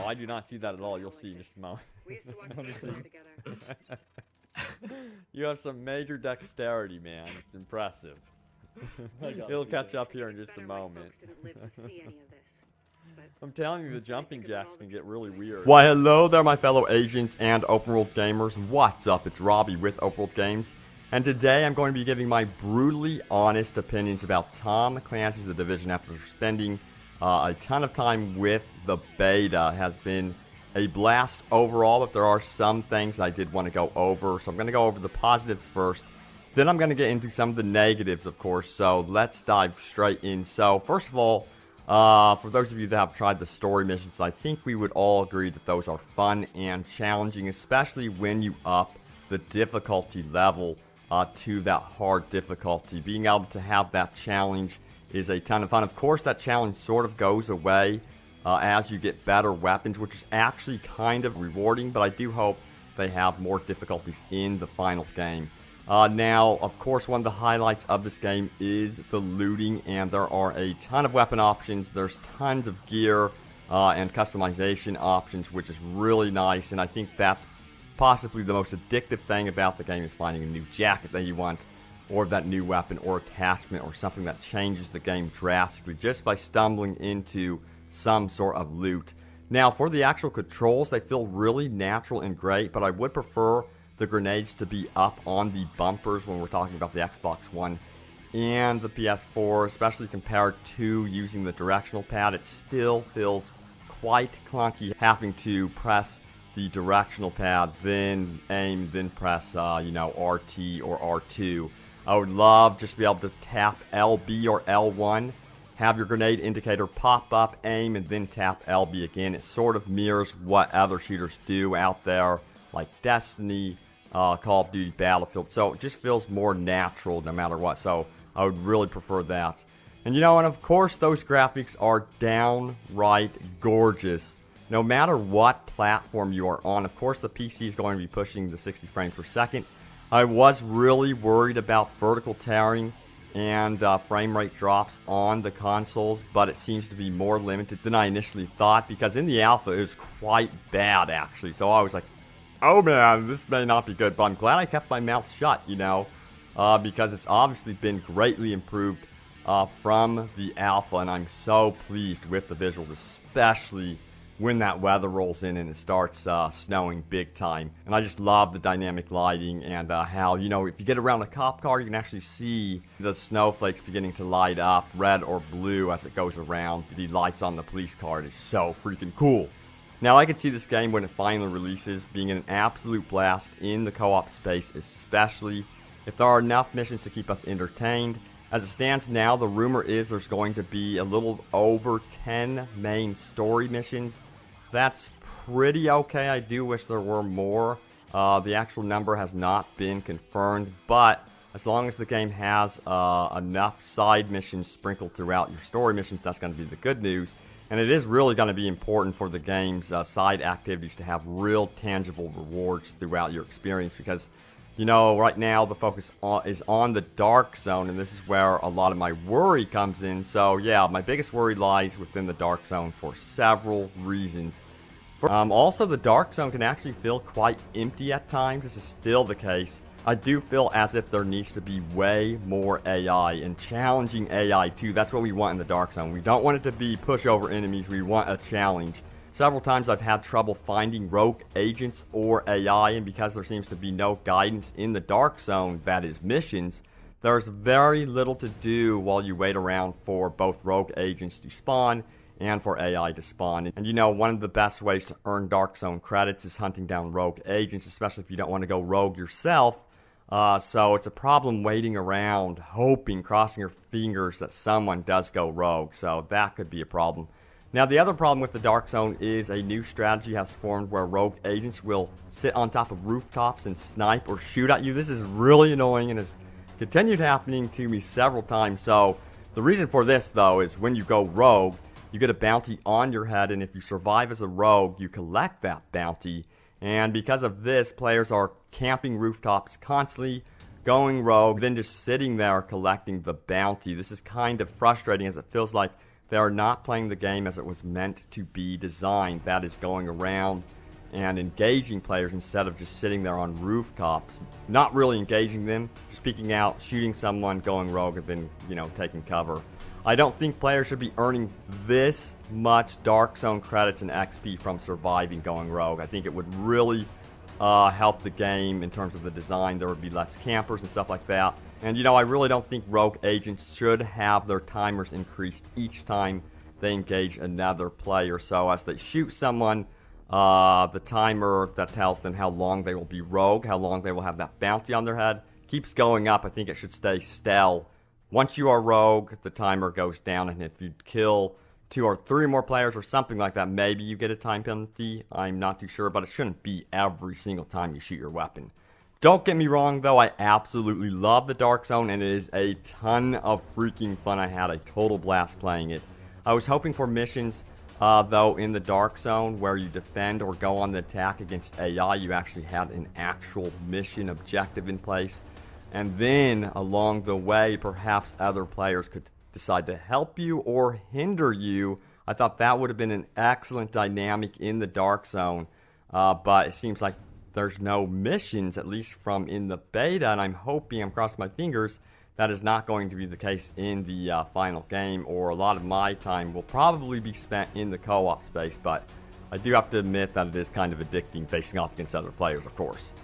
I do not see that at all. You'll see in just a moment. Let me see. You have some major dexterity, man. It's impressive. It'll catch up here in just a moment. I'm telling you, the jumping jacks can get really weird. Why, hello there, my fellow agents and open world gamers. What's up? It's Robbie with Open World Games, and today I'm going to be giving my brutally honest opinions about Tom Clancy's The Division after spending a ton of time with the beta. It has been a blast overall, but there are some things I did want to go over, so I'm going to go over the positives first. Then I'm going to get into some of the negatives, of course, so let's dive straight in. So, first of all, for those of you that have tried the story missions, I think we would all agree that those are fun and challenging, especially when you up the difficulty level to that hard difficulty. Being able to have that challenge is a ton of fun. Of course, that challenge sort of goes away as you get better weapons, which is actually kind of rewarding, but I do hope they have more difficulties in the final game. Now, of course, one of the highlights of this game is the looting, and there are a ton of weapon options. There's tons of gear and customization options, which is really nice, and I think that's possibly the most addictive thing about the game is finding a new jacket that you want, or that new weapon or attachment, or something that changes the game drastically just by stumbling into some sort of loot. Now, for the actual controls, they feel really natural and great, but I would prefer the grenades to be up on the bumpers when we're talking about the Xbox One and the PS4, especially compared to using the directional pad. It still feels quite clunky having to press the directional pad, then aim, then press, RT or R2. I would love just to be able to tap LB or L1, have your grenade indicator pop up, aim, and then tap LB again. It sort of mirrors what other shooters do out there, like Destiny, Call of Duty, Battlefield. So it just feels more natural no matter what. So I would really prefer that. And and of course those graphics are downright gorgeous. No matter what platform you are on. Of course the PC is going to be pushing the 60 frames per second. I was really worried about vertical tearing and frame rate drops on the consoles, but it seems to be more limited than I initially thought, because in the alpha it was quite bad actually. So I was like, oh man, this may not be good, but I'm glad I kept my mouth shut, because it's obviously been greatly improved from the alpha, and I'm so pleased with the visuals, especially when that weather rolls in and it starts snowing big time. And I just love the dynamic lighting and how, if you get around a cop car, you can actually see the snowflakes beginning to light up red or blue as it goes around the lights on the police car. It is so freaking cool. Now, I could see this game when it finally releases being an absolute blast in the co-op space, especially if there are enough missions to keep us entertained. As it stands now, the rumor is there's going to be a little over 10 main story missions. That's pretty okay. I do wish there were more. The actual number has not been confirmed, but as long as the game has enough side missions sprinkled throughout your story missions, that's going to be the good news. And it is really going to be important for the game's side activities to have real tangible rewards throughout your experience, because, right now the focus is on the Dark Zone, and this is where a lot of my worry comes in. So yeah, my biggest worry lies within the Dark Zone for several reasons. Also, the Dark Zone can actually feel quite empty at times. This is still the case. I do feel as if there needs to be way more AI, and challenging AI too. That's what we want in the Dark Zone. We don't want it to be pushover enemies. We want a challenge. Several times I've had trouble finding rogue agents or AI, and because there seems to be no guidance in the Dark Zone, that is missions, there's very little to do while you wait around for both rogue agents to spawn and for AI to spawn. And one of the best ways to earn Dark Zone credits is hunting down rogue agents, especially if you don't want to go rogue yourself. So it's a problem waiting around, hoping, crossing your fingers that someone does go rogue. So that could be a problem. Now, the other problem with the Dark Zone is a new strategy has formed where rogue agents will sit on top of rooftops and snipe or shoot at you. This is really annoying and has continued happening to me several times. So the reason for this, though, is when you go rogue, you get a bounty on your head, and if you survive as a rogue, you collect that bounty. And because of this, players are camping rooftops constantly, going rogue, then just sitting there collecting the bounty. This is kind of frustrating, as it feels like They are not playing the game as it was meant to be designed. That is going around and engaging players instead of just sitting there on rooftops, not really engaging them, just peeking out, shooting someone, going rogue, and then, taking cover. I don't think players should be earning this much Dark Zone credits and XP from surviving going rogue. I think it would really help the game in terms of the design. There would be less campers and stuff like that. And, I really don't think rogue agents should have their timers increased each time they engage another player. So as they shoot someone, the timer that tells them how long they will be rogue, how long they will have that bounty on their head, keeps going up. I think it should stay still. Once you are rogue, the timer goes down, and if you kill 2 or 3 more players or something like that, maybe you get a time penalty. I'm not too sure, but it shouldn't be every single time you shoot your weapon. Don't get me wrong, though, I absolutely love the Dark Zone, and it is a ton of freaking fun. I had a total blast playing it. I was hoping for missions, though, in the Dark Zone where you defend or go on the attack against AI. You actually had an actual mission objective in place. And then, along the way, perhaps other players could decide to help you or hinder you. I thought that would have been an excellent dynamic in the Dark Zone, but it seems like there's no missions, at least from in the beta, and I'm crossing my fingers, that is not going to be the case in the final game, or a lot of my time will probably be spent in the co-op space, but I do have to admit that it is kind of addicting facing off against other players, of course.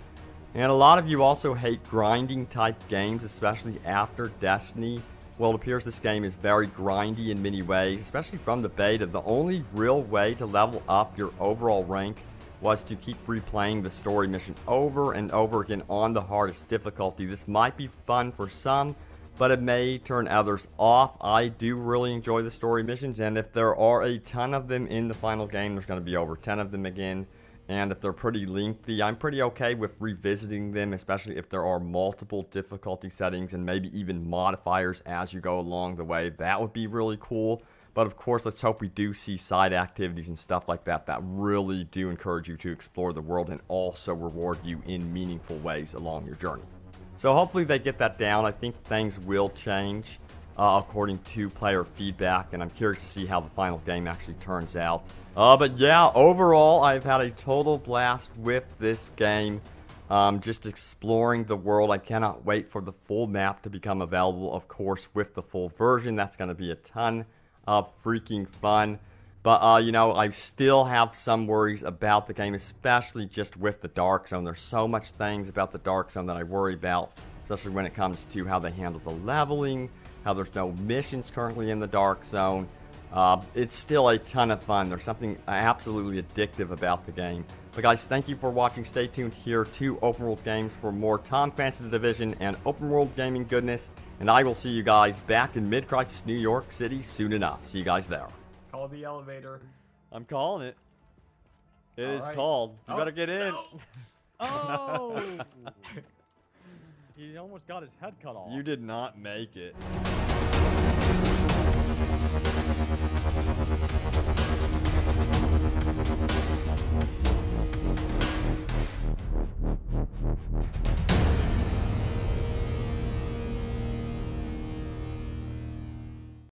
And a lot of you also hate grinding type games, especially after Destiny. Well, it appears this game is very grindy in many ways, especially from the beta. The only real way to level up your overall rank was to keep replaying the story mission over and over again on the hardest difficulty. This might be fun for some, but it may turn others off. I do really enjoy the story missions, and if there are a ton of them in the final game, there's going to be over 10 of them again. And if they're pretty lengthy, I'm pretty okay with revisiting them, especially if there are multiple difficulty settings and maybe even modifiers as you go along the way. That would be really cool. But of course, let's hope we do see side activities and stuff like that that really do encourage you to explore the world and also reward you in meaningful ways along your journey. So hopefully they get that down. I think things will change according to player feedback, and I'm curious to see how the final game actually turns out. But yeah, overall, I've had a total blast with this game. Just exploring the world. I cannot wait for the full map to become available, of course, with the full version. That's going to be a ton of freaking fun. But, I still have some worries about the game, especially just with the Dark Zone. There's so much things about the Dark Zone that I worry about, especially when it comes to how they handle the leveling, how there's no missions currently in the Dark Zone. It's still a ton of fun. There's something absolutely addictive about the game. But guys, thank you for watching. Stay tuned here to Open World Games for more Tom Clancy The Division and Open World Gaming goodness. And I will see you guys back in Mid-Crisis, New York City soon enough. See you guys there. Call the elevator. I'm calling it. It is right. called. You better get in. No. Oh! He almost got his head cut off. You did not make it.